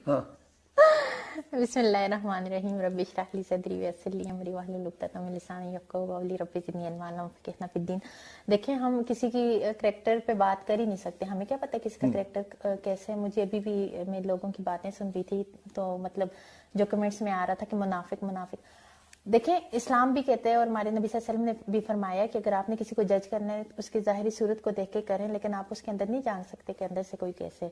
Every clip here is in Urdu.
ہاں بسم اللہ الرحمن الرحیم رب اشرح لی صدری ویسر لی امری واحلل عقدۃ من لسانی یفقہوا قولی رب زدنی علما وفقہنا فی الدین. دیکھیں ہم کسی کی کریکٹر پہ بات کر ہی نہیں سکتے, ہمیں کیا پتہ کس کا کریکٹر کیسے. مجھے ابھی بھی میں لوگوں کی باتیں سن رہی تھی تو مطلب جو کمنٹس میں آ رہا تھا کہ منافق منافق. دیکھیں اسلام بھی کہتے ہیں اور ہمارے نبی صلی اللہ علیہ وسلم نے بھی فرمایا کہ اگر آپ نے کسی کو جج کرنا ہے اس کی ظاہری صورت کو دیکھ کے کریں, لیکن آپ اس کے اندر نہیں جان سکتے کہ اندر سے کوئی کیسے.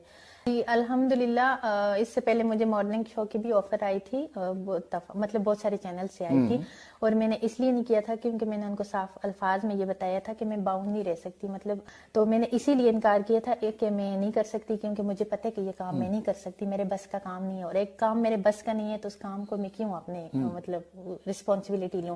الحمدللہ اس سے پہلے مجھے مارننگ شو کی بھی آفر آئی تھی, مطلب بہت سارے چینل سے آئی تھی, اور میں نے اس لیے نہیں کیا تھا کیونکہ میں نے ان کو صاف الفاظ میں یہ بتایا تھا کہ میں باؤنڈ نہیں رہ سکتی, مطلب تو میں نے اسی لیے انکار کیا تھا کہ میں نہیں کر سکتی کیونکہ مجھے پتہ ہے کہ یہ کام میں نہیں کر سکتی, میرے بس کا کام نہیں ہے, اور ایک کام میرے بس کا نہیں ہے تو اس کام کو میں کیوں اپنے مطلب رسپانسبلٹی لوں.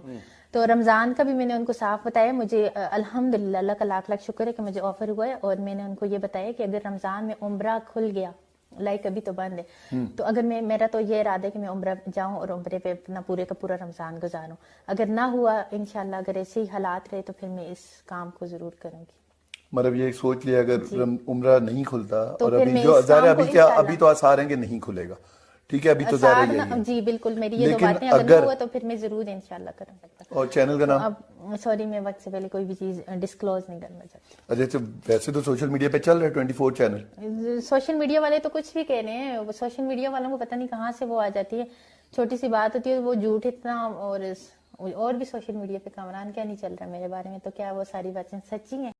تو رمضان کا بھی میں نے ان کو صاف بتایا, مجھے الحمدللہ اللہ کا لاکھ لاکھ شکر ہے کہ مجھے آفر ہوا ہے, اور میں نے ان کو یہ بتایا کہ اگر رمضان میں عمرہ کھل گیا, لائک ابھی تو بند ہے, تو اگر میرا تو یہ ارادہ ہے کہ میں عمرہ جاؤں اور عمرے پہ اپنا پورے کا پورا رمضان گزاروں. اگر نہ ہوا انشاءاللہ, اگر ایسے ہی حالات رہے تو پھر میں اس کام کو ضرور کروں گی. مطلب یہ سوچ لیا اگر عمرہ نہیں کھلتا, تو اور پھر ابھی میں جو اس ظاہر ہے کام کو ابھی کیا, انشاءاللہ ابھی تو آثار ہیں کہ نہیں کھلے گا, ٹھیک ہے, ابھی تو ظاہر ہے یہی ہے. جی بالکل, میری یہ دو لیکن باتیں اگر نہ ہوا تو پھر میں ضرور انشاءاللہ کروں گا. اور چینل کا نام؟ اب سوری میں وقت سے پہلے کوئی بھی چیز ڈسکلوز نہیں کرنا چاہتی. اچھا ویسے تو سوشل میڈیا پہ چل رہے 24 چینل. سوشل میڈیا والے تو کچھ بھی کہہ رہے ہیں, سوشل میڈیا والوں کو پتہ نہیں کہاں سے وہ آ جاتی ہے, چھوٹی سی بات ہوتی ہے وہ جھوٹ اتنا, اور بھی سوشل میڈیا پہ کامران کیا نہیں چل رہا میرے بارے میں, تو کیا وہ ساری باتیں سچی ہیں؟